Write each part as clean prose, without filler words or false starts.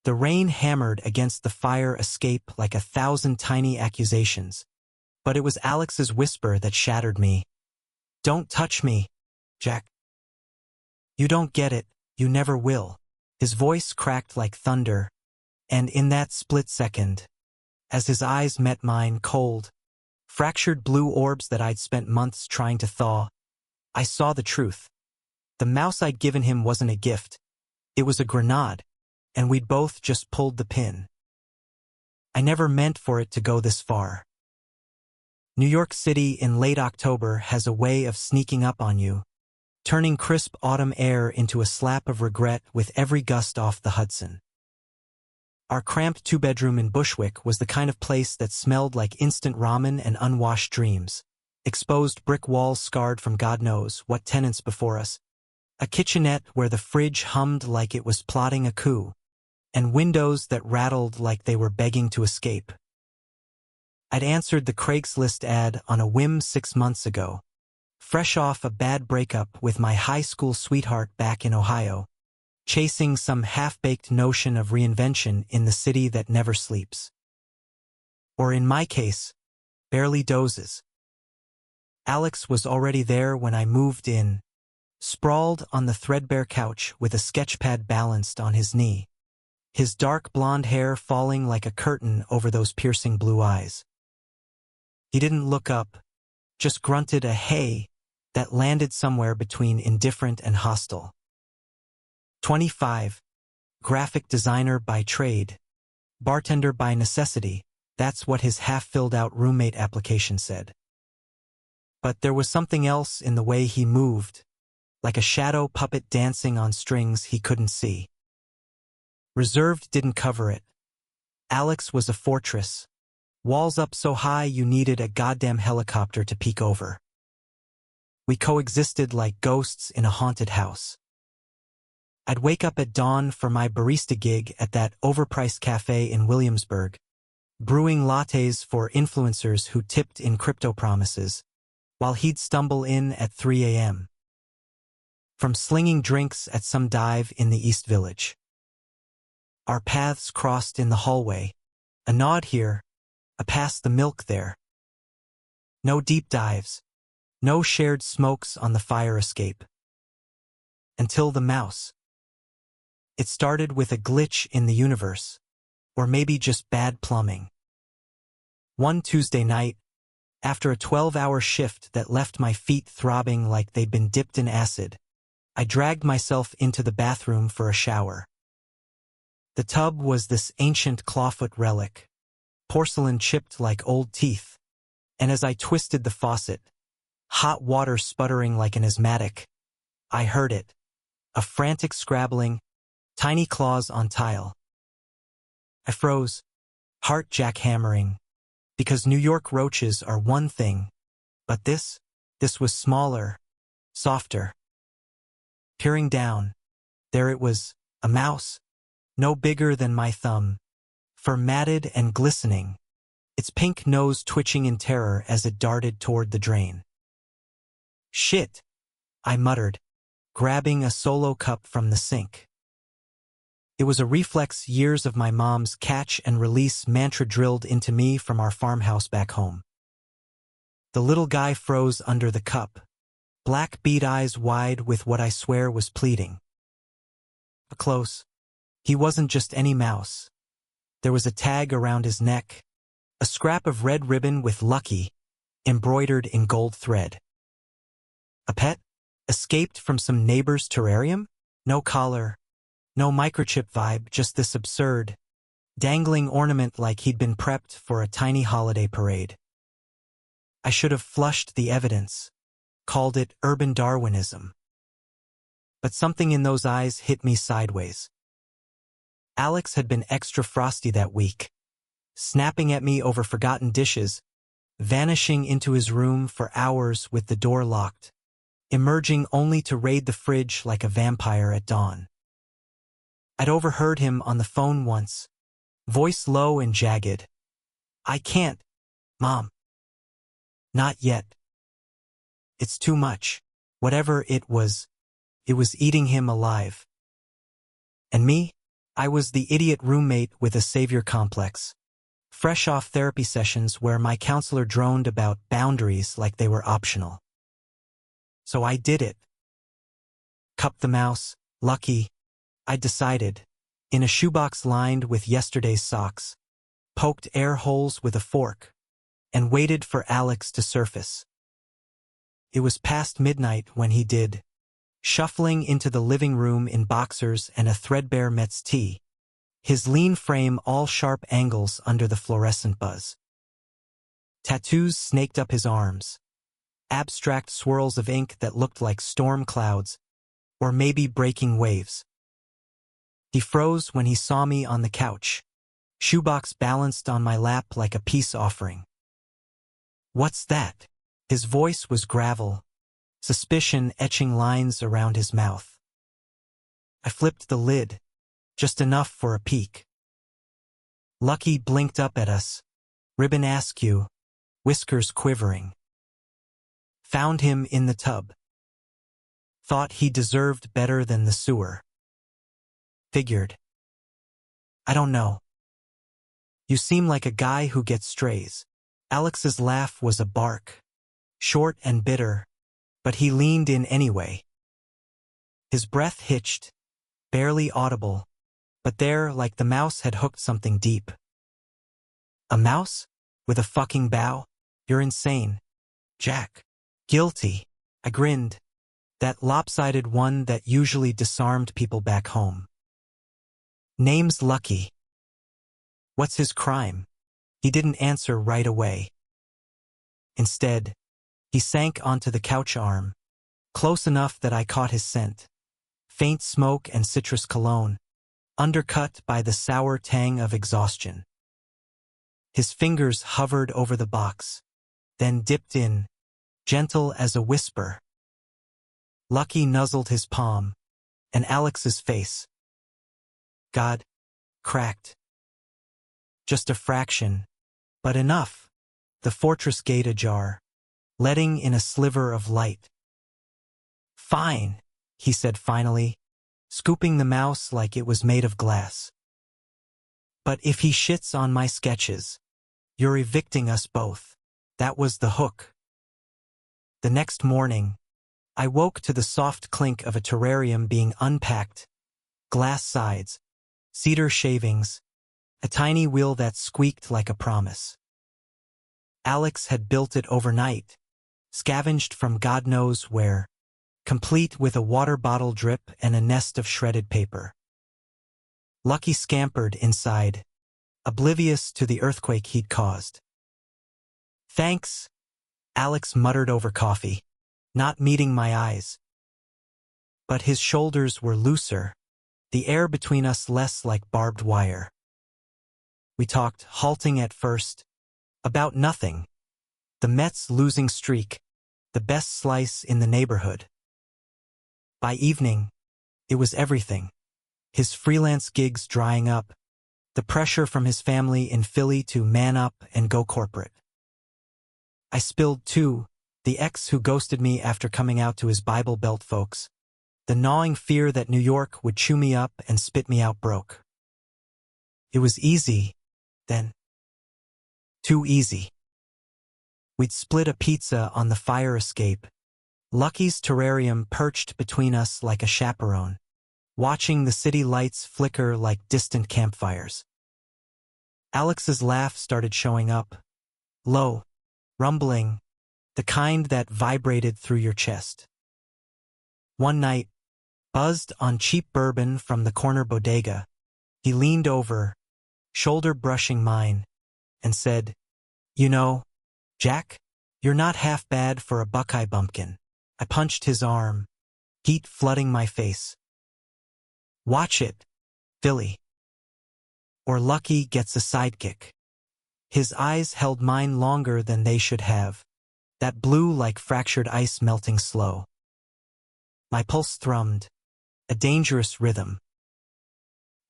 The rain hammered against the fire escape like 1,000 tiny accusations. But it was Alex's whisper that shattered me. "Don't touch me, Jack. You don't get it, you never will." His voice cracked like thunder, and in that split second, as his eyes met mine cold, fractured blue orbs that I'd spent months trying to thaw, I saw the truth. The mouse I'd given him wasn't a gift. It was a grenade, and we'd both just pulled the pin. I never meant for it to go this far. New York City in late October has a way of sneaking up on you, turning crisp autumn air into a slap of regret with every gust off the Hudson. Our cramped two-bedroom in Bushwick was the kind of place that smelled like instant ramen and unwashed dreams. Exposed brick walls scarred from God knows what tenants before us, a kitchenette where the fridge hummed like it was plotting a coup, and windows that rattled like they were begging to escape. I'd answered the Craigslist ad on a whim 6 months ago, fresh off a bad breakup with my high school sweetheart back in Ohio, chasing some half-baked notion of reinvention in the city that never sleeps. Or in my case, barely dozes. Alex was already there when I moved in, sprawled on the threadbare couch with a sketchpad balanced on his knee, his dark blonde hair falling like a curtain over those piercing blue eyes. He didn't look up, just grunted a hey that landed somewhere between indifferent and hostile. 25, graphic designer by trade, bartender by necessity, that's what his half-filled-out roommate application said. But there was something else in the way he moved, like a shadow puppet dancing on strings he couldn't see. Reserved didn't cover it. Alex was a fortress. Walls up so high you needed a goddamn helicopter to peek over. We coexisted like ghosts in a haunted house. I'd wake up at dawn for my barista gig at that overpriced cafe in Williamsburg, brewing lattes for influencers who tipped in crypto promises, while he'd stumble in at 3 a.m. from slinging drinks at some dive in the East Village. Our paths crossed in the hallway, a nod here, a pass the milk there. No deep dives, no shared smokes on the fire escape. Until the mouse. It started with a glitch in the universe, or maybe just bad plumbing. One Tuesday night, after a 12-hour shift that left my feet throbbing like they'd been dipped in acid, I dragged myself into the bathroom for a shower. The tub was this ancient clawfoot relic, porcelain chipped like old teeth, and as I twisted the faucet, hot water sputtering like an asthmatic, I heard it, a frantic scrabbling, tiny claws on tile. I froze, heart jackhammering, because New York roaches are one thing, but this was smaller, softer. Peering down, there it was, a mouse, no bigger than my thumb, fur matted and glistening, its pink nose twitching in terror as it darted toward the drain. "Shit," I muttered, grabbing a solo cup from the sink. It was a reflex years of my mom's catch-and-release mantra drilled into me from our farmhouse back home. The little guy froze under the cup, black bead eyes wide with what I swear was pleading. Up close, he wasn't just any mouse. There was a tag around his neck, a scrap of red ribbon with "Lucky" embroidered in gold thread. A pet? Escaped from some neighbor's terrarium? No collar, no microchip vibe, just this absurd, dangling ornament like he'd been prepped for a tiny holiday parade. I should have flushed the evidence, called it urban Darwinism. But something in those eyes hit me sideways. Alex had been extra frosty that week, snapping at me over forgotten dishes, vanishing into his room for hours with the door locked, emerging only to raid the fridge like a vampire at dawn. I'd overheard him on the phone once, voice low and jagged. "I can't, Mom. Not yet. It's too much." Whatever it was eating him alive. And me? I was the idiot roommate with a savior complex, fresh off therapy sessions where my counselor droned about boundaries like they were optional. So I did it. Cupped the mouse, Lucky, I decided, in a shoebox lined with yesterday's socks, poked air holes with a fork, and waited for Alex to surface. It was past midnight when he did, shuffling into the living room in boxers and a threadbare Mets tee, his lean frame all sharp angles under the fluorescent buzz. Tattoos snaked up his arms, abstract swirls of ink that looked like storm clouds, or maybe breaking waves. He froze when he saw me on the couch, shoebox balanced on my lap like a peace offering. "What's that?" His voice was gravel, suspicion etching lines around his mouth. I flipped the lid, just enough for a peek. Lucky blinked up at us, ribbon askew, whiskers quivering. Found him in the tub. Thought he deserved better than the sewer. Figured. I don't know. You seem like a guy who gets strays. Alex's laugh was a bark, short and bitter, but he leaned in anyway. His breath hitched, barely audible, but there, like the mouse had hooked something deep. A mouse? With a fucking bow? You're insane, Jack. Guilty. I grinned, that lopsided one that usually disarmed people back home. Name's Lucky. What's his crime? He didn't answer right away. Instead, he sank onto the couch arm, close enough that I caught his scent. Faint smoke and citrus cologne, undercut by the sour tang of exhaustion. His fingers hovered over the box, then dipped in, gentle as a whisper. Lucky nuzzled his palm, and Alex's face. God, cracked. Just a fraction, but enough. The fortress gate ajar, letting in a sliver of light. Fine, he said finally, scooping the mouse like it was made of glass. But if he shits on my sketches, you're evicting us both. That was the hook. The next morning, I woke to the soft clink of a terrarium being unpacked, glass sides, cedar shavings, a tiny wheel that squeaked like a promise. Alex had built it overnight, scavenged from God knows where, complete with a water bottle drip and a nest of shredded paper. Lucky scampered inside, oblivious to the earthquake he'd caused. Thanks, Alex muttered over coffee, not meeting my eyes. But his shoulders were looser, the air between us less like barbed wire. We talked, halting at first, about nothing. The Mets' losing streak, the best slice in the neighborhood. By evening, it was everything. His freelance gigs drying up, the pressure from his family in Philly to man up and go corporate. I spilled too, the ex who ghosted me after coming out to his Bible Belt folks, the gnawing fear that New York would chew me up and spit me out broke. It was easy, then. Too easy. We'd split a pizza on the fire escape, Lucky's terrarium perched between us like a chaperone, watching the city lights flicker like distant campfires. Alex's laugh started showing up, low, rumbling, the kind that vibrated through your chest. One night, buzzed on cheap bourbon from the corner bodega, he leaned over, shoulder brushing mine, and said, "You know, Jack, you're not half bad for a Buckeye bumpkin." I punched his arm, heat flooding my face. Watch it, Philly. Or Lucky gets a sidekick. His eyes held mine longer than they should have, that blue like fractured ice melting slow. My pulse thrummed, a dangerous rhythm.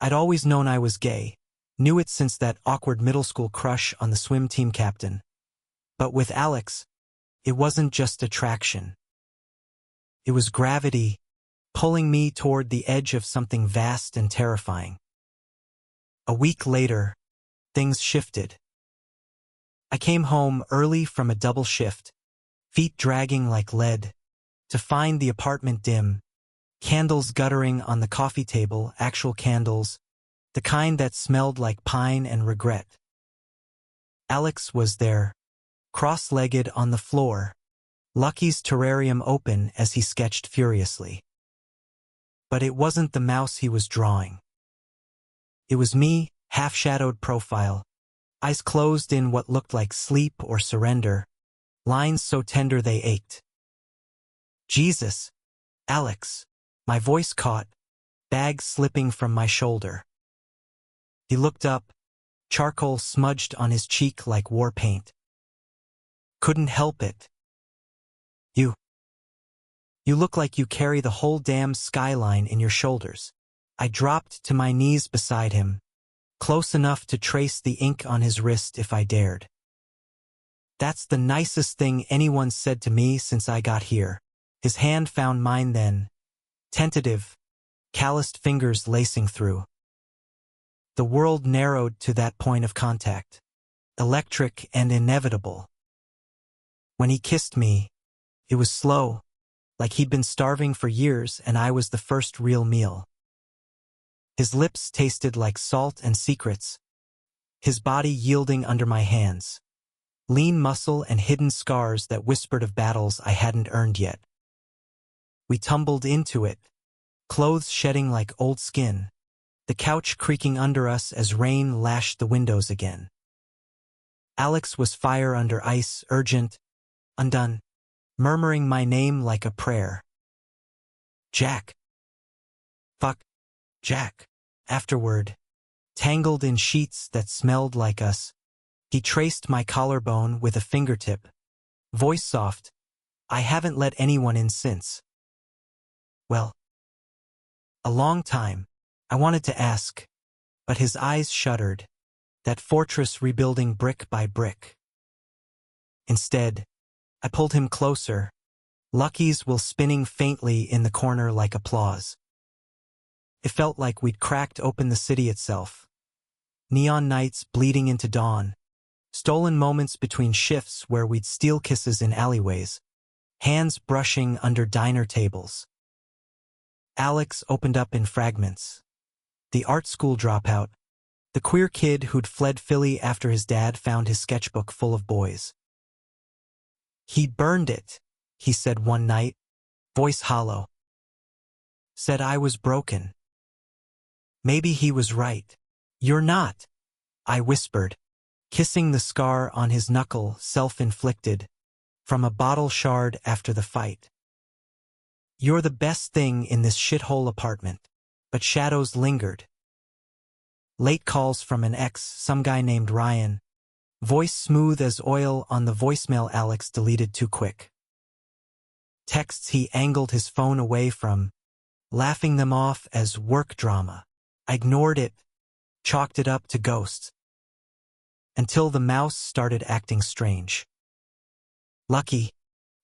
I'd always known I was gay, knew it since that awkward middle school crush on the swim team captain. But with Alex, it wasn't just attraction. It was gravity, pulling me toward the edge of something vast and terrifying. A week later, things shifted. I came home early from a double shift, feet dragging like lead, to find the apartment dim, candles guttering on the coffee table, actual candles, the kind that smelled like pine and regret. Alex was there, cross-legged on the floor, Lucky's terrarium open as he sketched furiously. But it wasn't the mouse he was drawing. It was me, half-shadowed profile, eyes closed in what looked like sleep or surrender, lines so tender they ached. Jesus, Alex, my voice caught, bag slipping from my shoulder. He looked up, charcoal smudged on his cheek like war paint. Couldn't help it. You look like you carry the whole damn skyline in your shoulders. I dropped to my knees beside him, close enough to trace the ink on his wrist if I dared. That's the nicest thing anyone's said to me since I got here. His hand found mine then, tentative, calloused fingers lacing through. The world narrowed to that point of contact, electric and inevitable. When he kissed me, it was slow, like he'd been starving for years and I was the first real meal. His lips tasted like salt and secrets, his body yielding under my hands, lean muscle and hidden scars that whispered of battles I hadn't earned yet. We tumbled into it, clothes shedding like old skin, the couch creaking under us as rain lashed the windows again. Alex was fire under ice, urgent, undone, murmuring my name like a prayer. Jack. Fuck, Jack. Afterward, tangled in sheets that smelled like us, he traced my collarbone with a fingertip, voice soft, I haven't let anyone in since. Well, a long time, I wanted to ask, but his eyes shuddered, that fortress rebuilding brick by brick. Instead, I pulled him closer, Lucky's will spinning faintly in the corner like applause. It felt like we'd cracked open the city itself. Neon nights bleeding into dawn, stolen moments between shifts where we'd steal kisses in alleyways, hands brushing under diner tables. Alex opened up in fragments. The art school dropout, the queer kid who'd fled Philly after his dad found his sketchbook full of boys. He burned it, he said one night, voice hollow. Said I was broken. Maybe he was right. You're not, I whispered, kissing the scar on his knuckle, self-inflicted, from a bottle shard after the fight. You're the best thing in this shithole apartment. But shadows lingered. Late calls from an ex, some guy named Ryan, voice smooth as oil on the voicemail Alex deleted too quick. Texts he angled his phone away from, laughing them off as work drama. I ignored it, chalked it up to ghosts. Until the mouse started acting strange. Lucky,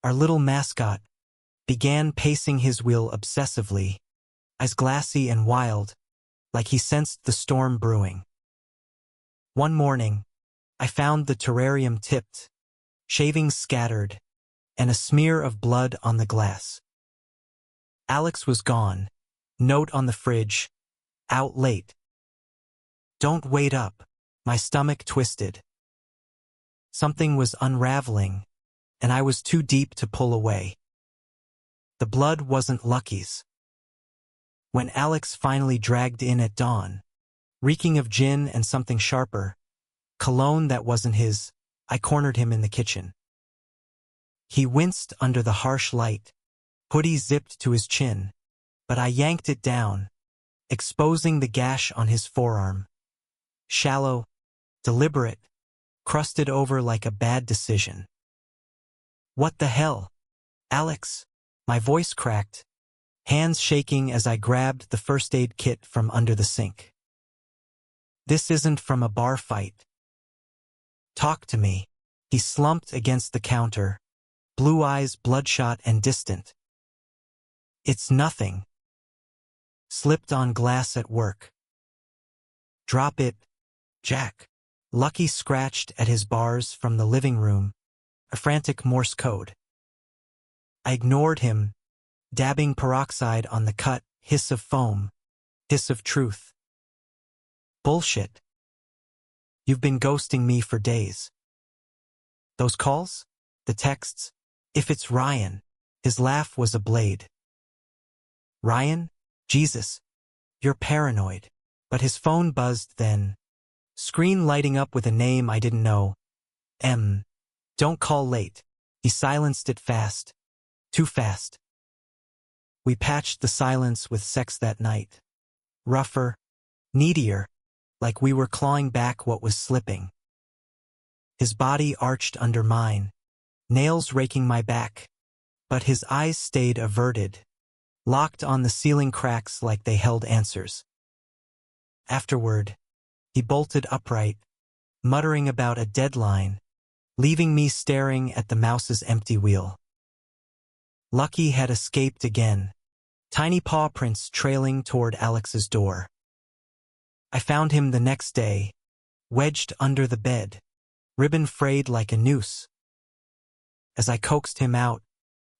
our little mascot, began pacing his wheel obsessively, eyes glassy and wild, like he sensed the storm brewing. One morning, I found the terrarium tipped, shavings scattered, and a smear of blood on the glass. Alex was gone, note on the fridge, out late. Don't wait up, my stomach twisted. Something was unraveling, and I was too deep to pull away. The blood wasn't Lucky's. When Alex finally dragged in at dawn, reeking of gin and something sharper, cologne that wasn't his, I cornered him in the kitchen. He winced under the harsh light, hoodie zipped to his chin, but I yanked it down, exposing the gash on his forearm. Shallow, deliberate, crusted over like a bad decision. What the hell? Alex, my voice cracked, hands shaking as I grabbed the first aid kit from under the sink. This isn't from a bar fight. Talk to me. He slumped against the counter, blue eyes bloodshot and distant. It's nothing. Slipped on glass at work. Drop it, Jack. Lucky scratched at his bars from the living room, a frantic Morse code. I ignored him, dabbing peroxide on the cut, hiss of foam, hiss of truth. Bullshit. You've been ghosting me for days. Those calls? The texts? If it's Ryan. His laugh was a blade. Ryan? Jesus. You're paranoid. But his phone buzzed then. Screen lighting up with a name I didn't know. Don't call late. He silenced it fast. Too fast. We patched the silence with sex that night. Rougher, needier, like we were clawing back what was slipping. His body arched under mine, nails raking my back, but his eyes stayed averted, locked on the ceiling cracks like they held answers. Afterward, he bolted upright, muttering about a deadline, leaving me staring at the mouse's empty wheel. Lucky had escaped again, tiny paw prints trailing toward Alex's door. I found him the next day, wedged under the bed, ribbon frayed like a noose. As I coaxed him out,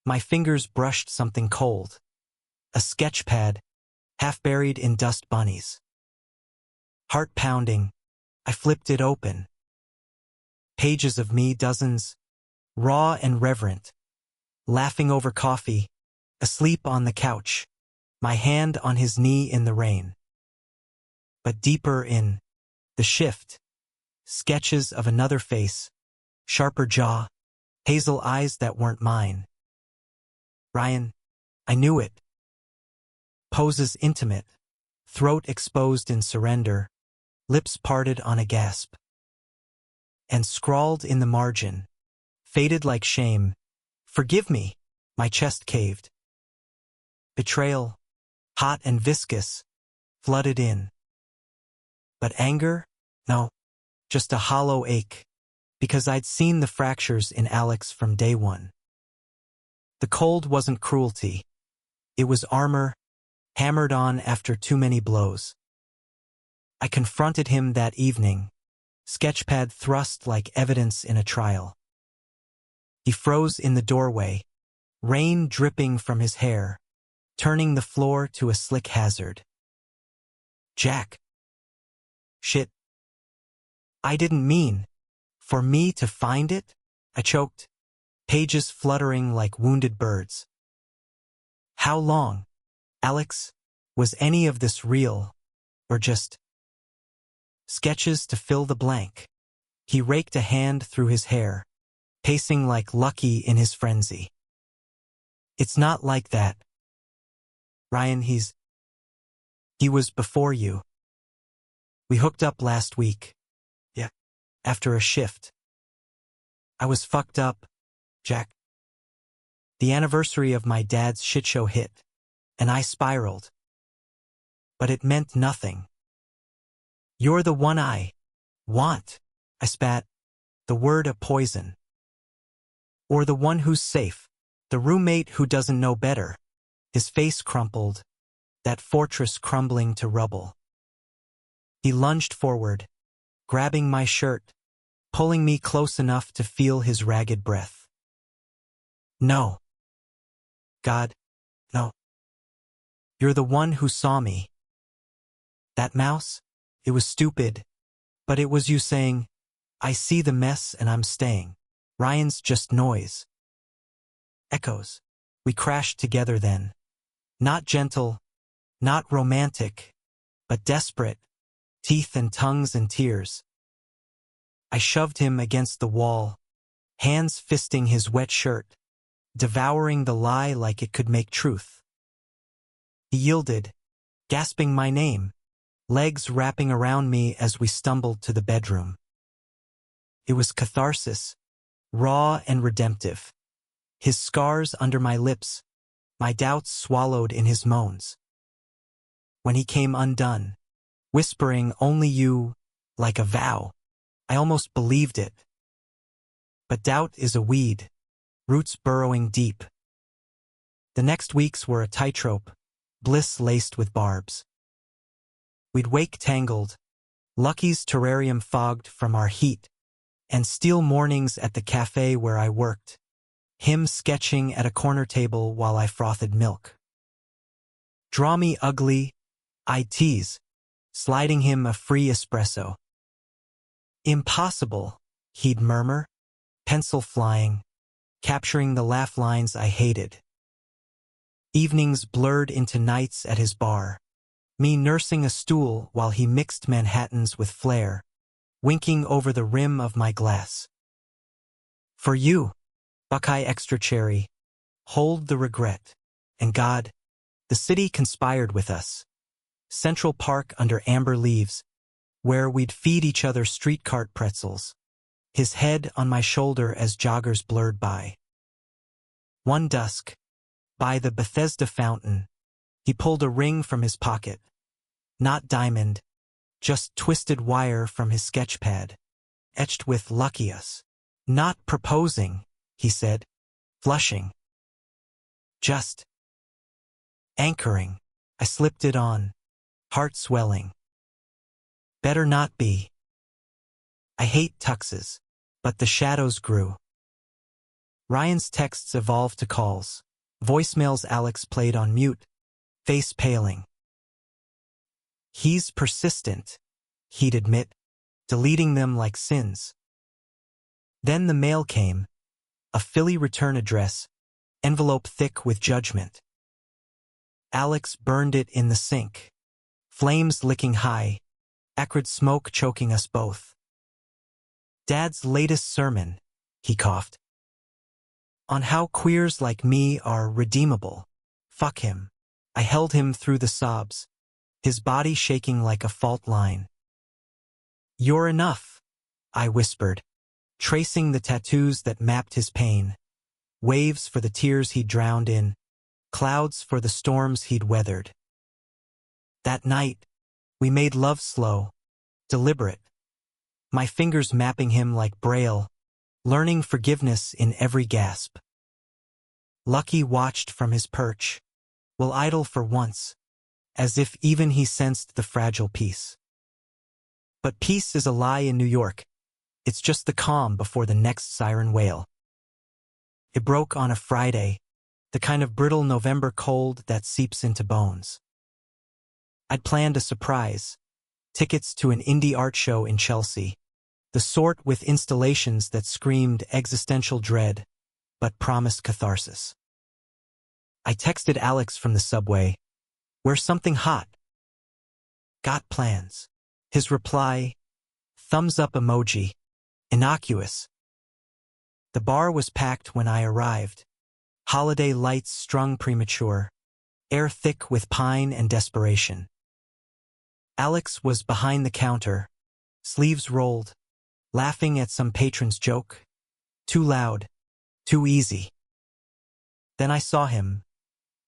my fingers brushed something cold, a sketch pad, half buried in dust bunnies. Heart pounding, I flipped it open. Pages of me, dozens, raw and reverent, laughing over coffee, asleep on the couch, my hand on his knee in the rain. But deeper in the shift, sketches of another face, sharper jaw, hazel eyes that weren't mine. Ryan, I knew it. Poses intimate, throat exposed in surrender, lips parted on a gasp. And scrawled in the margin, faded like shame, forgive me, my chest caved. Betrayal, hot and viscous, flooded in. But anger? No, just a hollow ache, because I'd seen the fractures in Alex from day one. The cold wasn't cruelty. It was armor, hammered on after too many blows. I confronted him that evening, sketchpad thrust like evidence in a trial. He froze in the doorway, rain dripping from his hair, turning the floor to a slick hazard. Jack. Shit. I didn't mean. For me to find it? I choked, pages fluttering like wounded birds. How long? Alex, was any of this real, or just sketches to fill the blank? He raked a hand through his hair, pacing like Lucky in his frenzy. It's not like that. Ryan, he was before you. We hooked up last week. Yeah. After a shift. I was fucked up, Jack. The anniversary of my dad's shitshow hit, and I spiraled. But it meant nothing. You're the one I want, I spat, the word a poison. Or the one who's safe, the roommate who doesn't know better. His face crumpled, that fortress crumbling to rubble. He lunged forward, grabbing my shirt, pulling me close enough to feel his ragged breath. No. God, no. You're the one who saw me. That mouse? It was stupid, but it was you saying, I see the mess and I'm staying. Ryan's just noise. Echoes. We crashed together then. Not gentle, not romantic, but desperate, teeth and tongues and tears. I shoved him against the wall, hands fisting his wet shirt, devouring the lie like it could make truth. He yielded, gasping my name, legs wrapping around me as we stumbled to the bedroom. It was catharsis, raw and redemptive. His scars under my lips, my doubts swallowed in his moans. When he came undone, whispering only you, like a vow, I almost believed it. But doubt is a weed, roots burrowing deep. The next weeks were a tightrope, bliss laced with barbs. We'd wake tangled, Lucky's terrarium fogged from our heat, and still mornings at the cafe where I worked, him sketching at a corner table while I frothed milk. Draw me ugly, I tease, sliding him a free espresso. Impossible, he'd murmur, pencil flying, capturing the laugh lines I hated. Evenings blurred into nights at his bar, me nursing a stool while he mixed Manhattans with flair, winking over the rim of my glass. For you, Buckeye Extra Cherry, hold the regret. And God, the city conspired with us. Central Park under amber leaves, where we'd feed each other street cart pretzels, his head on my shoulder as joggers blurred by. One dusk, by the Bethesda fountain, he pulled a ring from his pocket. Not diamond, just twisted wire from his sketch pad, etched with "Lucky Us." Not proposing, he said, flushing. Just anchoring. I slipped it on, heart swelling. Better not be. I hate tuxes, but the shadows grew. Ryan's texts evolved to calls, voicemails Alex played on mute, face paling. He's persistent, he'd admit, deleting them like sins. Then the mail came, a Philly return address, envelope thick with judgment. Alex burned it in the sink, flames licking high, acrid smoke choking us both. Dad's latest sermon, he coughed. On how queers like me are redeemable. Fuck him. I held him through the sobs, his body shaking like a fault line. You're enough, I whispered, tracing the tattoos that mapped his pain. Waves for the tears he'd drowned in, clouds for the storms he'd weathered. That night, we made love slow, deliberate, my fingers mapping him like Braille, learning forgiveness in every gasp. Lucky watched from his perch, will idle for once, as if even he sensed the fragile peace. But peace is a lie in New York. It's just the calm before the next siren wail. It broke on a Friday, the kind of brittle November cold that seeps into bones. I'd planned a surprise, tickets to an indie art show in Chelsea, the sort with installations that screamed existential dread, but promised catharsis. I texted Alex from the subway, "Where's something hot?" Got plans. His reply, thumbs up emoji, innocuous. The bar was packed when I arrived. Holiday lights strung premature, air thick with pine and desperation. Alex was behind the counter, sleeves rolled, laughing at some patron's joke. Too loud, too easy. Then I saw him,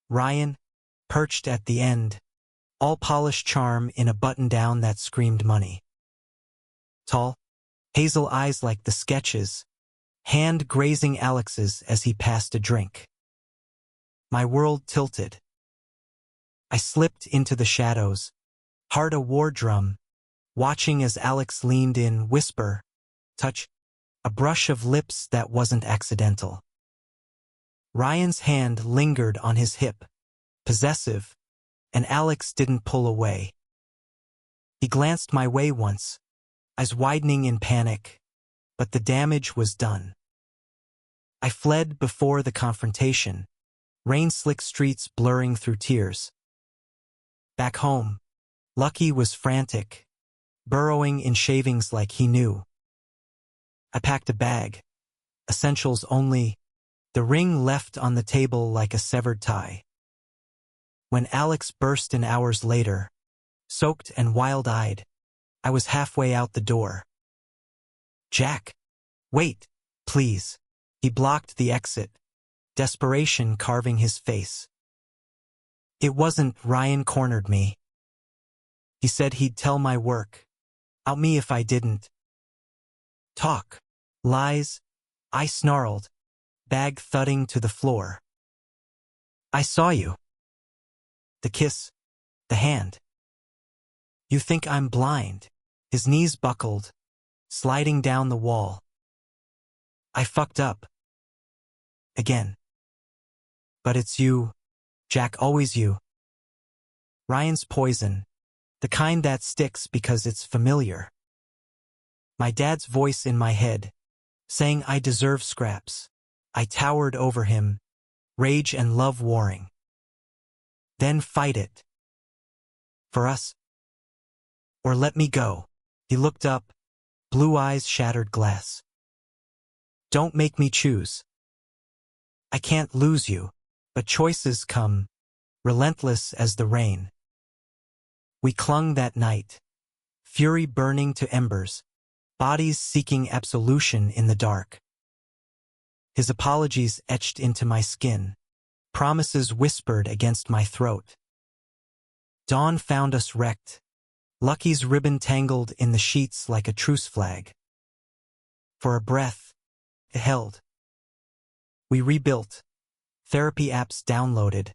Ryan, perched at the end, all polished charm in a button-down that screamed money. Tall, hazel eyes like the sketches, hand grazing Alex's as he passed a drink. My world tilted. I slipped into the shadows, heart a war drum, watching as Alex leaned in, whisper, touch, a brush of lips that wasn't accidental. Ryan's hand lingered on his hip, possessive, and Alex didn't pull away. He glanced my way once, eyes widening in panic, but the damage was done. I fled before the confrontation, rain-slick streets blurring through tears. Back home, Lucky was frantic, burrowing in shavings like he knew. I packed a bag, essentials only, the ring left on the table like a severed tie. When Alex burst in hours later, soaked and wild-eyed, I was halfway out the door. Jack, wait, please. He blocked the exit, desperation carving his face. It wasn't. Ryan cornered me. He said he'd tell my work, out me if I didn't. Talk. Lies. I snarled, bag thudding to the floor. I saw you. The kiss. The hand. You think I'm blind? His knees buckled, sliding down the wall. I fucked up. Again. But it's you, Jack, always you. Ryan's poison. The kind that sticks because it's familiar. My dad's voice in my head, saying I deserve scraps. I towered over him, rage and love warring. Then fight it. For us. Or let me go. He looked up, blue eyes shattered glass. Don't make me choose. I can't lose you, but choices come, relentless as the rain. We clung that night, fury burning to embers, bodies seeking absolution in the dark. His apologies etched into my skin, promises whispered against my throat. Dawn found us wrecked, Lucky's ribbon tangled in the sheets like a truce flag. For a breath, it held. We rebuilt, therapy apps downloaded,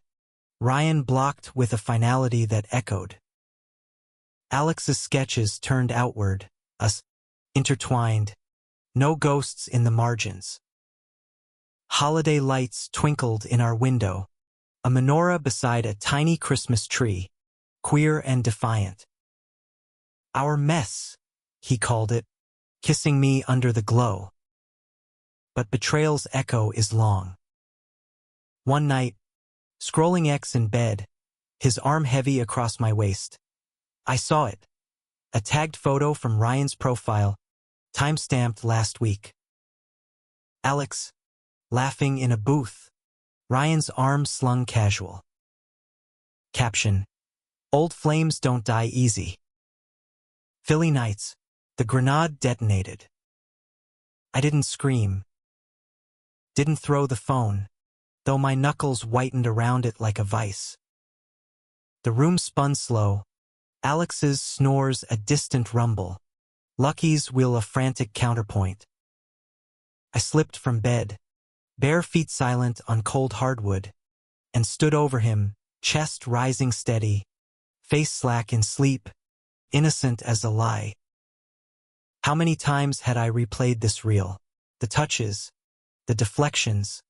Ryan blocked with a finality that echoed. Alex's sketches turned outward, us intertwined, no ghosts in the margins. Holiday lights twinkled in our window, a menorah beside a tiny Christmas tree, queer and defiant. Our mess, he called it, kissing me under the glow. But betrayal's echo is long. One night, scrolling X in bed, his arm heavy across my waist, I saw it. A tagged photo from Ryan's profile, time-stamped last week. Alex, laughing in a booth, Ryan's arm slung casual. Caption: Old flames don't die easy. Philly nights, the grenade detonated. I didn't scream. Didn't throw the phone, though my knuckles whitened around it like a vice. The room spun slow. Alex's snores a distant rumble. Lucky's wheel a frantic counterpoint. I slipped from bed, bare feet silent on cold hardwood, and stood over him, chest rising steady, face slack in sleep, innocent as a lie. How many times had I replayed this reel? The touches, the deflections,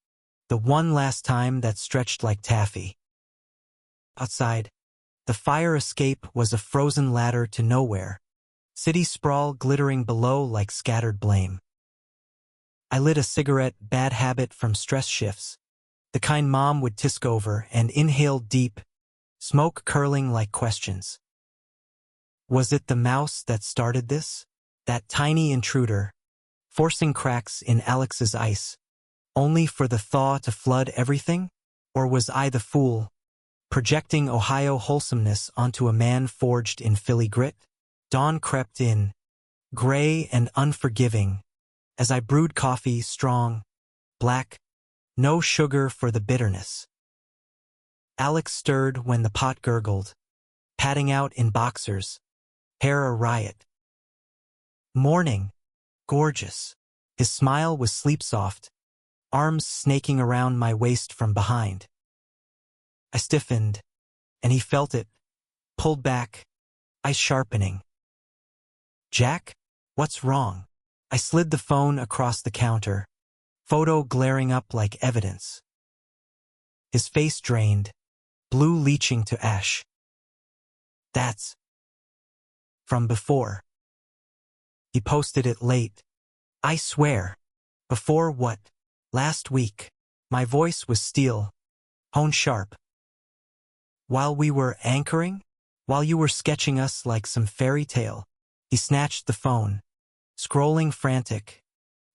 the one last time that stretched like taffy. Outside, the fire escape was a frozen ladder to nowhere, city sprawl glittering below like scattered blame. I lit a cigarette, bad habit from stress shifts, the kind Mom would tisk over, and inhaled deep, smoke curling like questions. Was it the mouse that started this? That tiny intruder, forcing cracks in Alex's ice, only for the thaw to flood everything? Or was I the fool, projecting Ohio wholesomeness onto a man forged in Philly grit? Dawn crept in, gray and unforgiving, as I brewed coffee strong, black, no sugar for the bitterness. Alex stirred when the pot gurgled, padding out in boxers, hair a riot. Morning, gorgeous. His smile was sleep-soft, arms snaking around my waist from behind. I stiffened, and he felt it, pulled back, eyes sharpening. Jack, what's wrong? I slid the phone across the counter, photo glaring up like evidence. His face drained, blue leaching to ash. That's from before. He posted it late. I swear. Before what? Last week. My voice was steel, hone sharp. While we were anchoring? While you were sketching us like some fairy tale? He snatched the phone, scrolling frantic,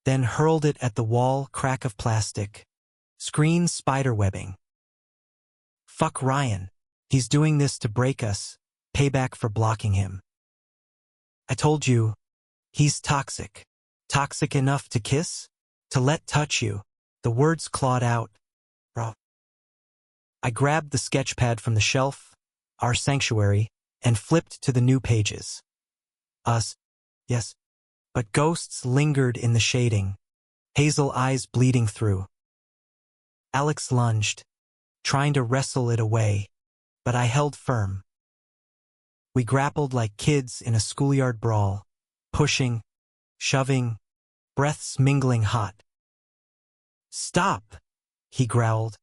then hurled it at the wall, crack of plastic, screen spiderwebbing. Fuck Ryan. He's doing this to break us, payback for blocking him. I told you, he's toxic. Toxic enough to kiss? To let touch you. The words clawed out. Bro. I grabbed the sketchpad from the shelf, our sanctuary, and flipped to the new pages. Us. Yes. But ghosts lingered in the shading, hazel eyes bleeding through. Alex lunged, trying to wrestle it away, but I held firm. We grappled like kids in a schoolyard brawl, pushing, shoving, breaths mingling hot. "Stop!" he growled,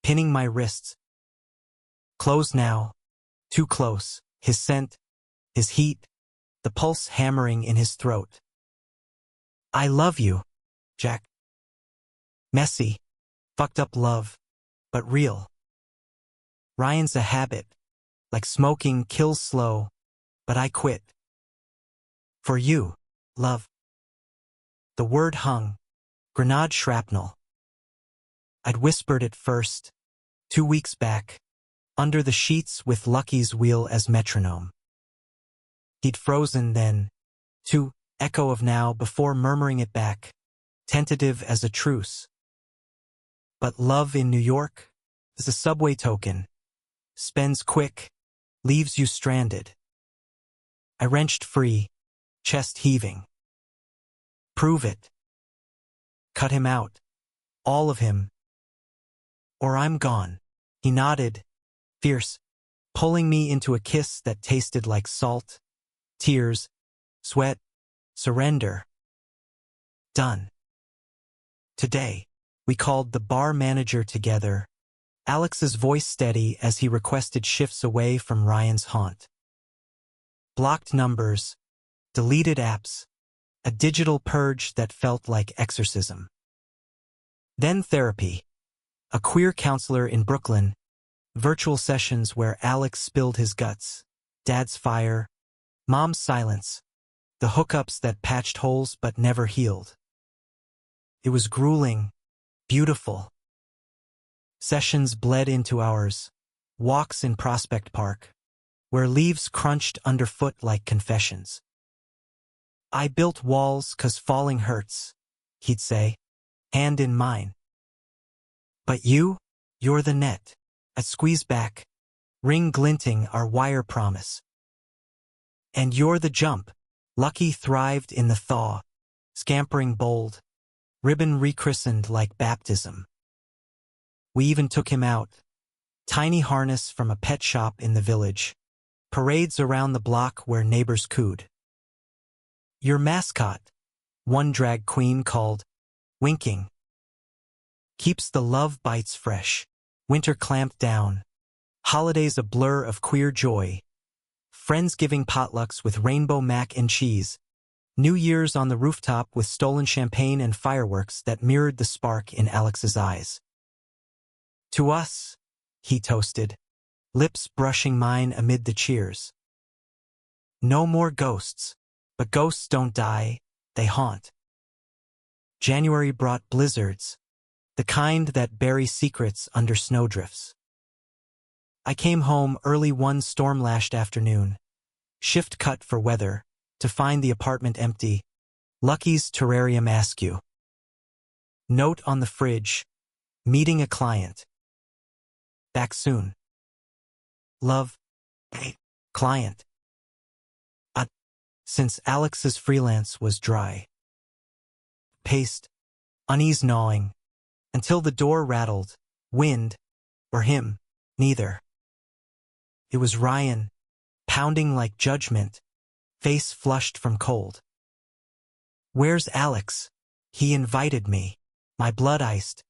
pinning my wrists. Close now, too close, his scent, his heat, the pulse hammering in his throat. "I love you, Jack." Messy, fucked up love, but real. Ryan's a habit, like smoking kills slow, but I quit. For you, love. The word hung, grenade shrapnel. I'd whispered it first, 2 weeks back, under the sheets with Lucky's wheel as metronome. He'd frozen then, to echo of now before murmuring it back, tentative as a truce. But love in New York is a subway token, spends quick, leaves you stranded. I wrenched free, chest heaving. Prove it. Cut him out, all of him, or I'm gone. He nodded, fierce, pulling me into a kiss that tasted like salt, tears, sweat, surrender. Done. Today, we called the bar manager together, Alex's voice steady as he requested shifts away from Ryan's haunt. Blocked numbers, deleted apps, a digital purge that felt like exorcism. Then therapy, a queer counselor in Brooklyn, virtual sessions where Alex spilled his guts, dad's fire, mom's silence, the hookups that patched holes but never healed. It was grueling, beautiful. Sessions bled into hours, walks in Prospect Park, where leaves crunched underfoot like confessions. "I built walls 'cause falling hurts," he'd say, hand in mine. "But you're the net." I'd squeeze back, ring glinting our wire promise. "And you're the jump." Lucky thrived in the thaw, scampering bold, ribbon rechristened like baptism. We even took him out, tiny harness from a pet shop in the village, parades around the block where neighbors cooed. "Your mascot," one drag queen called, winking. "Keeps the love bites fresh." Winter clamped down, holidays a blur of queer joy, Friendsgiving potlucks with rainbow mac and cheese, New Year's on the rooftop with stolen champagne and fireworks that mirrored the spark in Alex's eyes. "To us," he toasted, lips brushing mine amid the cheers. "No more ghosts, but ghosts don't die, they haunt." January brought blizzards, the kind that bury secrets under snowdrifts. I came home early one storm-lashed afternoon, shift cut for weather, to find the apartment empty, Lucky's terrarium askew. Note on the fridge, meeting a client. Back soon. Love, client. Since Alex's freelance was dry. Paste, unease gnawing, until the door rattled, wind, or him, neither. It was Ryan, pounding like judgment, face flushed from cold. "Where's Alex?" He invited me, my blood iced.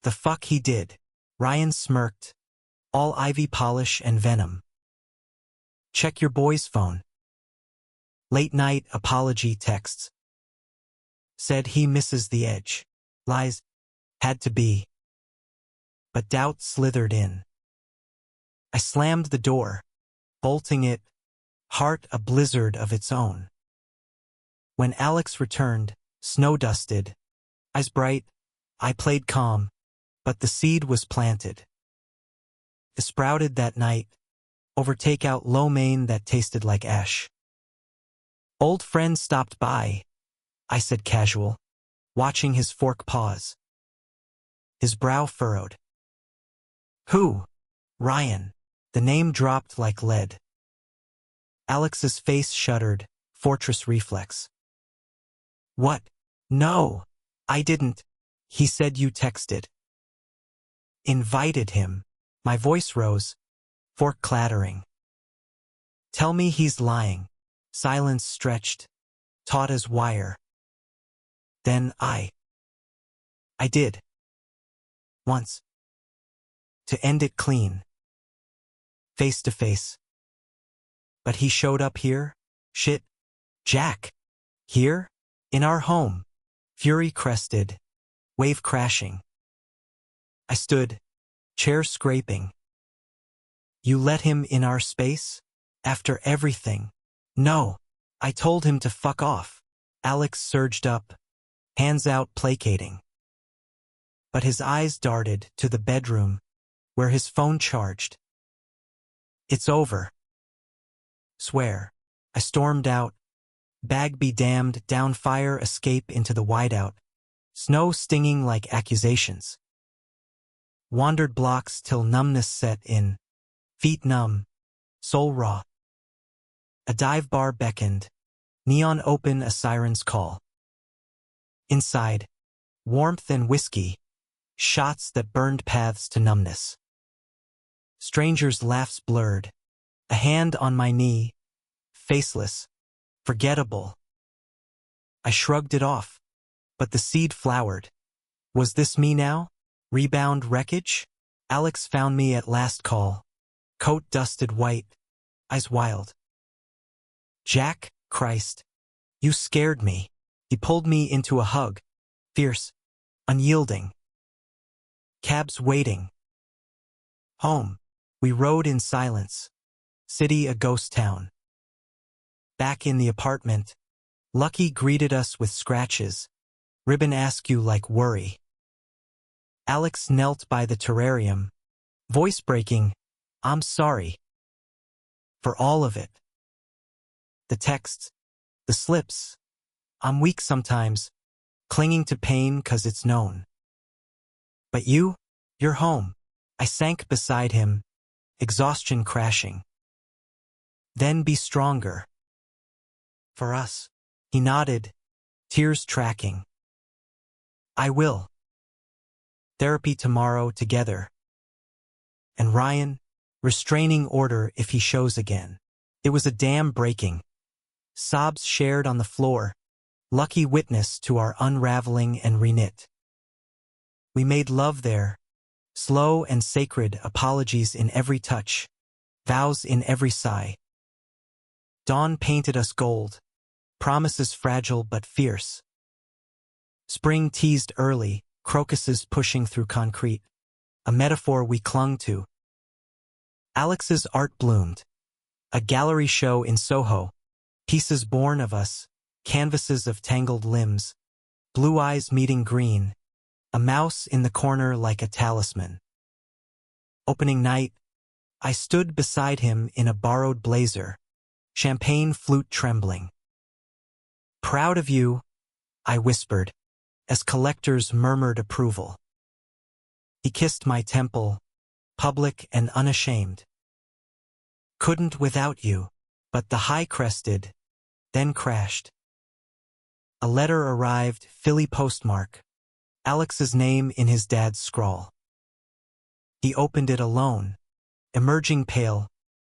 "The fuck he did," Ryan smirked, all ivy polish and venom. "Check your boy's phone." Late night apology texts. Said he misses the edge. Lies. Had to be. But doubt slithered in. I slammed the door, bolting it, heart a blizzard of its own. When Alex returned, snow-dusted, eyes bright, I played calm, but the seed was planted. It sprouted that night, over takeout lo mein that tasted like ash. "Old friend stopped by," I said casual, watching his fork pause. His brow furrowed. "Who?" "Ryan." The name dropped like lead. Alex's face shuddered, fortress reflex. "What? No, I didn't." He said you texted. Invited him. My voice rose, fork clattering. Tell me he's lying. Silence stretched, taut as wire. Then I did. Once. To end it clean. Face to face. But he showed up here? Shit. Jack. Here? In our home. Fury crested. Wave crashing. I stood. Chair scraping. You let him in our space? After everything? No. I told him to fuck off. Alex surged up. Hands out placating. But his eyes darted to the bedroom, where his phone charged. It's over. Swear. I stormed out. Bag be damned, down fire, escape into the whiteout. Snow stinging like accusations. Wandered blocks till numbness set in. Feet numb. Soul raw. A dive bar beckoned. Neon open, a siren's call. Inside. Warmth and whiskey. Shots that burned paths to numbness. Strangers' laughs blurred. A hand on my knee. Faceless. Forgettable. I shrugged it off. But the seed flowered. Was this me now? Rebound wreckage? Alex found me at last call. Coat dusted white. Eyes wild. Jack, Christ. You scared me. He pulled me into a hug. Fierce. Unyielding. Cabs waiting. Home. We rode in silence. City a ghost town. Back in the apartment. Lucky greeted us with scratches. Ribbon askew like worry. Alex knelt by the terrarium. Voice breaking. I'm sorry. For all of it. The texts. The slips. I'm weak sometimes. Clinging to pain 'cause it's known. But you're home. I sank beside him. Exhaustion crashing. Then be stronger. For us. He nodded. Tears tracking. I will. Therapy tomorrow together. And Ryan, restraining order if he shows again. It was a dam breaking. Sobs shared on the floor. Lucky witness to our unraveling and reknit. We made love there. Slow and sacred, apologies in every touch. Vows in every sigh. Dawn painted us gold. Promises fragile but fierce. Spring teased early, crocuses pushing through concrete. A metaphor we clung to. Alex's art bloomed. A gallery show in Soho. Pieces born of us. Canvases of tangled limbs. Blue eyes meeting green. A mouse in the corner like a talisman. Opening night. I stood beside him in a borrowed blazer. Champagne flute trembling. Proud of you, I whispered, as collectors murmured approval. He kissed my temple, public and unashamed. Couldn't without you, but the high-crested, then crashed. A letter arrived, Philly postmark, Alex's name in his dad's scrawl. He opened it alone, emerging pale,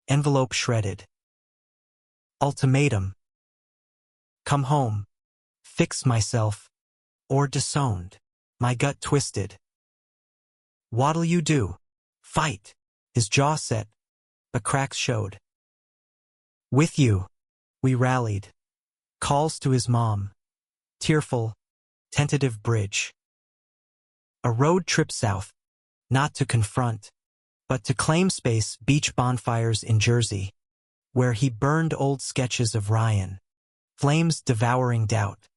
envelope shredded. Ultimatum. Come home. Fix myself. Or disowned. My gut twisted. What'll you do? Fight. His jaw set, but cracks showed. With you. We rallied. Calls to his mom. Tearful, tentative bridge. A road trip south. Not to confront, but to claim space, beach bonfires in Jersey, where he burned old sketches of Ryan. Flames devouring doubt.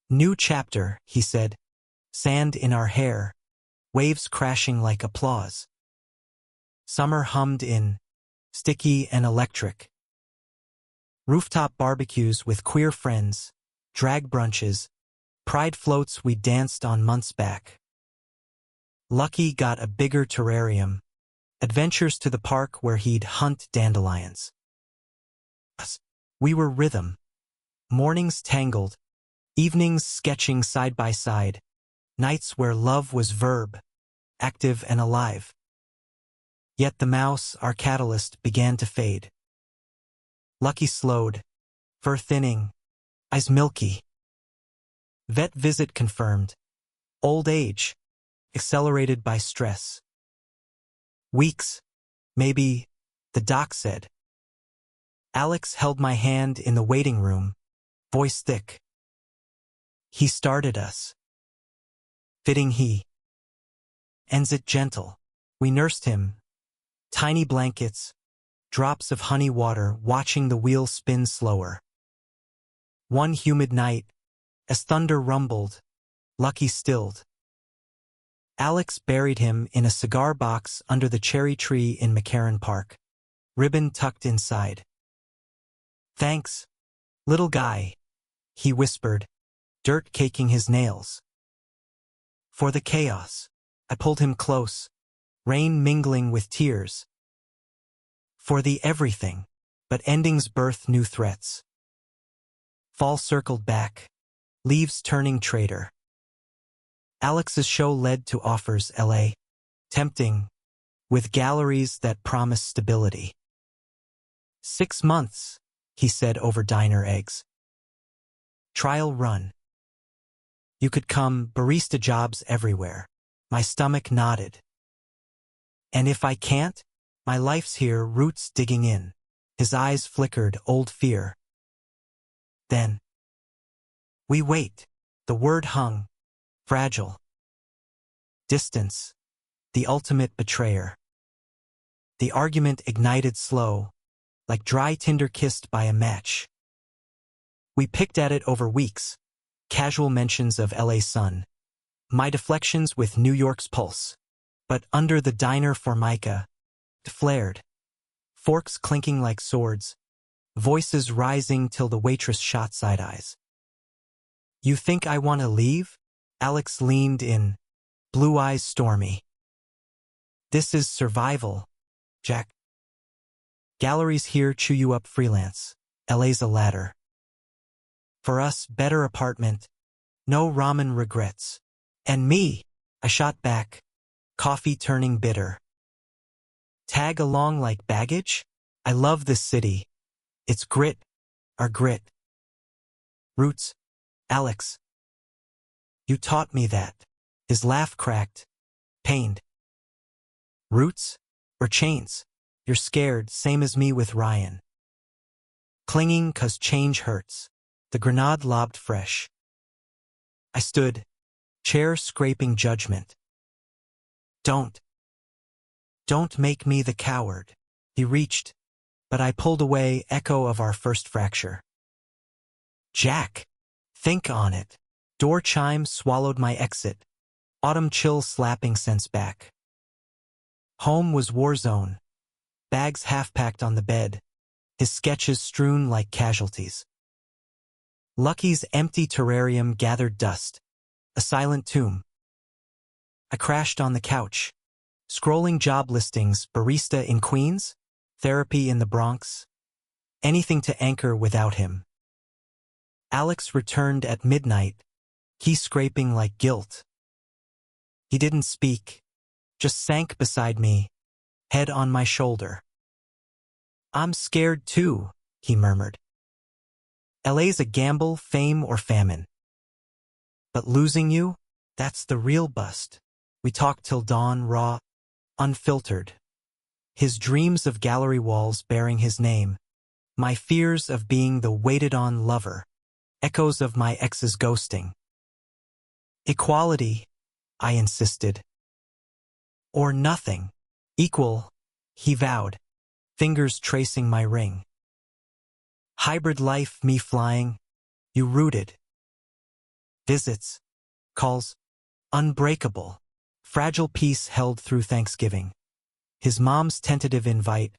New chapter, he said. Sand in our hair. Waves crashing like applause. Summer hummed in. Sticky and electric. Rooftop barbecues with queer friends. Drag brunches. Pride floats we danced on months back. Lucky got a bigger terrarium. Adventures to the park where he'd hunt dandelions. Us. We were rhythm. Mornings tangled. Evenings sketching side by side. Nights where love was verb. Active and alive. Yet the mouse, our catalyst, began to fade. Lucky slowed, fur thinning, eyes milky. Vet visit confirmed. Old age, accelerated by stress. Weeks, maybe, the doc said. Alex held my hand in the waiting room, voice thick. He started us. Fitting he. Ends it gentle. We nursed him. Tiny blankets, drops of honey water watching the wheel spin slower. One humid night, as thunder rumbled, Lucky stilled. Alex buried him in a cigar box under the cherry tree in McCarran Park, ribbon tucked inside. Thanks, little guy, he whispered, dirt caking his nails. For the chaos, I pulled him close, rain mingling with tears. For the everything, but endings birth new threats. Fall circled back, leaves turning traitor. Alex's show led to offers LA, tempting, with galleries that promise stability. 6 months, he said over diner eggs. Trial run. You could come, barista jobs everywhere. My stomach nodded. And if I can't, my life's here, roots digging in. His eyes flickered, old fear. Then. We wait. The word hung. Fragile. Distance. The ultimate betrayer. The argument ignited slow, like dry tinder kissed by a match. We picked at it over weeks. Casual mentions of LA sun. My deflections with New York's pulse. But under the diner formica, flared. Forks clinking like swords. Voices rising till the waitress shot side eyes. You think I want to leave? Alex leaned in, blue eyes stormy. This is survival, Jack. Galleries here chew you up freelance. LA's a ladder. For us, better apartment. No ramen regrets. And me, I shot back, coffee turning bitter. Tag along like baggage? I love this city. It's grit, our grit. Roots, Alex. You taught me that. His laugh cracked, pained. Roots or chains? You're scared, same as me with Ryan. Clinging 'cause change hurts. The grenade lobbed fresh. I stood, chair scraping judgment. Don't make me the coward. He reached, but I pulled away, echo of our first fracture. Jack, think on it. Door chime swallowed my exit. Autumn chill slapping sense back. Home was war zone. Bags half-packed on the bed. His sketches strewn like casualties. Lucky's empty terrarium gathered dust. A silent tomb. I crashed on the couch. Scrolling job listings, barista in Queens, therapy in the Bronx. Anything to anchor without him. Alex returned at midnight, key scraping like guilt. He didn't speak, just sank beside me, head on my shoulder. I'm scared too, he murmured. LA's a gamble, fame or famine. But losing you, that's the real bust. We talked till dawn, raw, unfiltered. His dreams of gallery walls bearing his name. My fears of being the waited-on lover. Echoes of my ex's ghosting. Equality, I insisted. Or nothing. Equal, he vowed, fingers tracing my ring. Hybrid life, me flying, you rooted. Visits, calls, unbreakable. Fragile peace held through Thanksgiving. His mom's tentative invite,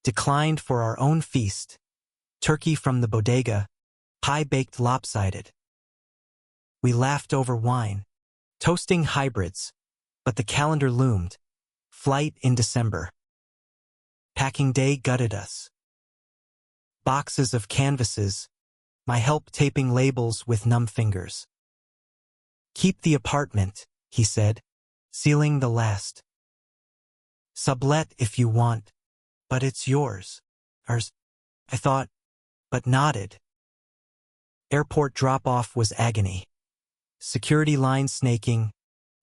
declined for our own feast. Turkey from the bodega, pie-baked lopsided. We laughed over wine, toasting hybrids, but the calendar loomed. Flight in December. Packing day gutted us. Boxes of canvases, my help taping labels with numb fingers. Keep the apartment, he said, sealing the last. Sublet if you want, but it's yours. Ours. I thought, but nodded. Airport drop-off was agony. Security line snaking,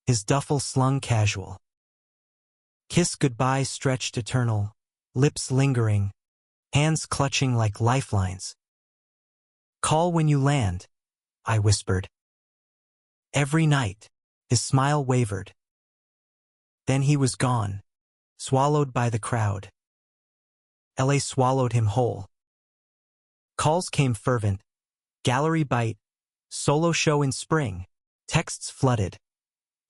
his duffel slung casual. Kiss goodbye stretched eternal, lips lingering, hands clutching like lifelines. Call when you land, I whispered. Every night, his smile wavered. Then he was gone, swallowed by the crowd. LA swallowed him whole. Calls came fervent, gallery bite, solo show in spring, texts flooded.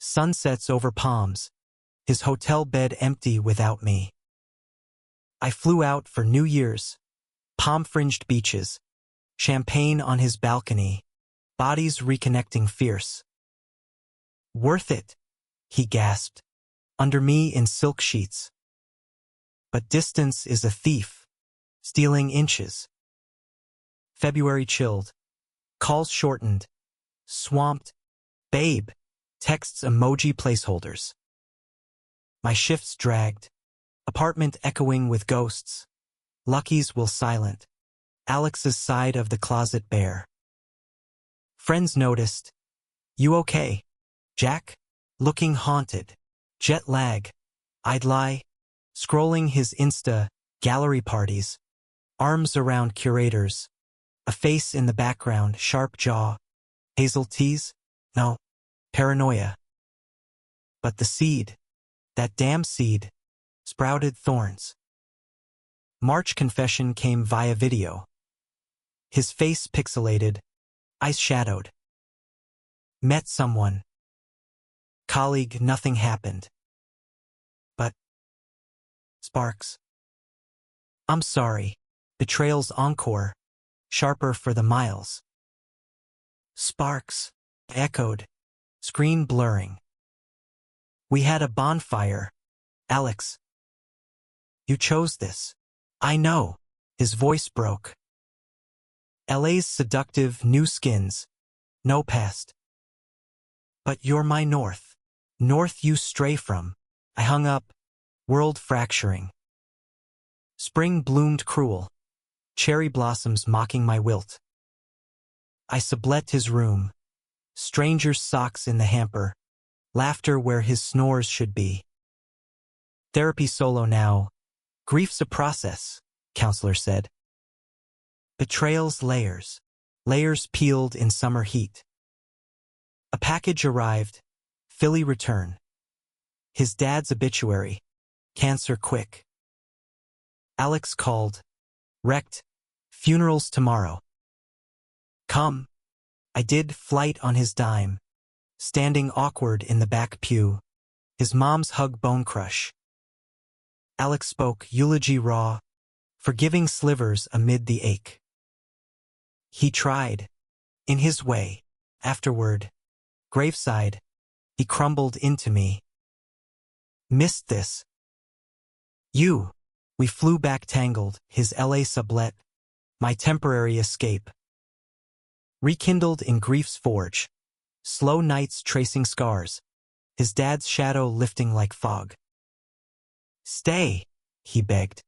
Sunsets over palms, his hotel bed empty without me. I flew out for New Year's, palm-fringed beaches, champagne on his balcony, bodies reconnecting fierce. Worth it, he gasped, under me in silk sheets. But distance is a thief, stealing inches. February chilled, calls shortened, swamped, babe, texts emoji placeholders. My shifts dragged, apartment echoing with ghosts. Lucky's will silent, Alex's side of the closet bare. Friends noticed. You okay, Jack? Looking haunted. Jet lag. I'd lie. Scrolling his Insta, gallery parties. Arms around curators. A face in the background, sharp jaw. Hazel tease? No. Paranoia. But the seed, that damn seed, sprouted thorns. March confession came via video. His face pixelated, eyes shadowed. Met someone. Colleague, nothing happened. But sparks. I'm sorry. Betrayal's encore, sharper for the miles. Sparks, echoed, screen blurring. We had a bonfire, Alex. You chose this. I know. His voice broke. LA's seductive new skins. No past. But you're my north. North you stray from. I hung up. World fracturing. Spring bloomed cruel. Cherry blossoms mocking my wilt. I sublet his room. Stranger's socks in the hamper. Laughter where his snores should be. Therapy solo now. Grief's a process, counselor said. Betrayal's layers. Layers peeled in summer heat. A package arrived. Philly return. His dad's obituary. Cancer quick. Alex called. Wrecked. Funerals tomorrow. Come. I did. Flight on his dime. Standing awkward in the back pew. His mom's hug bone crush. Alex spoke eulogy raw, forgiving slivers amid the ache. He tried. In his way. Afterward. Graveside. He crumbled into me. Missed this. You. We flew back tangled, his LA sublet. My temporary escape. Rekindled in grief's forge. Slow nights tracing scars. His dad's shadow lifting like fog. Stay, he begged.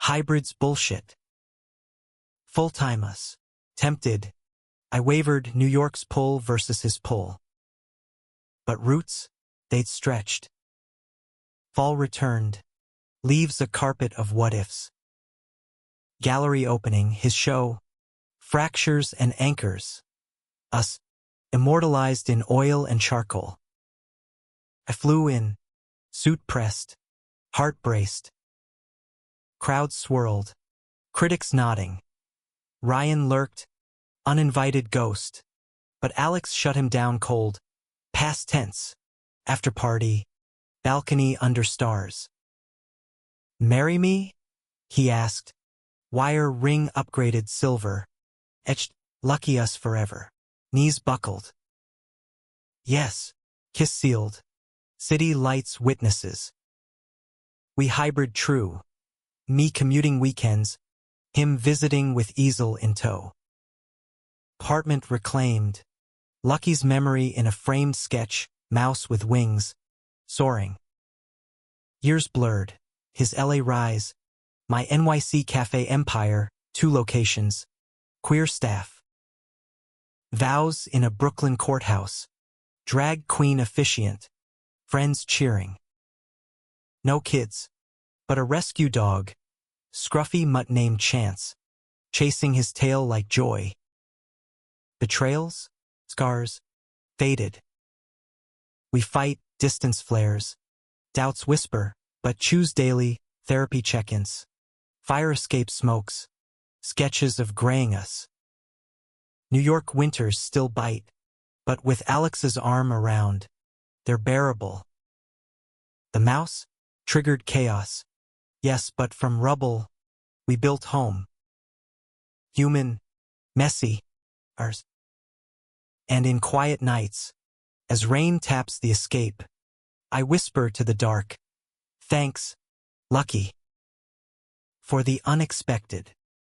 Hybrids bullshit. Full-time us. Tempted. I wavered New York's pull versus his pull. But roots, they'd stretched. Fall returned. Leaves a carpet of what-ifs. Gallery opening, his show. Fractures and anchors. Us, immortalized in oil and charcoal. I flew in, suit pressed, heart braced. Crowds swirled, critics nodding. Ryan lurked, uninvited ghost. But Alex shut him down cold. Past tense, after party, balcony under stars. Marry me? He asked. Wire ring upgraded silver. Etched, lucky us forever. Knees buckled. Yes, kiss sealed. City lights witnesses. We hybrid true. Me commuting weekends. Him visiting with easel in tow. Apartment reclaimed. Lucky's memory in a framed sketch. Mouse with wings. Soaring. Years blurred. His LA rise. My NYC Cafe Empire, 2 locations. Queer staff. Vows in a Brooklyn courthouse. Drag queen officiant. Friends cheering. No kids, but a rescue dog. Scruffy mutt named Chance. Chasing his tail like joy. Betrayals, scars, faded. We fight, distance flares. Doubts whisper, but choose daily, therapy check-ins. Fire escape smokes. Sketches of graying us. New York winters still bite, but with Alex's arm around, they're bearable. The mouse triggered chaos. Yes, but from rubble, we built home. Human, messy, ours. And in quiet nights, as rain taps the escape, I whisper to the dark, thanks, Lucky, for the unexpected.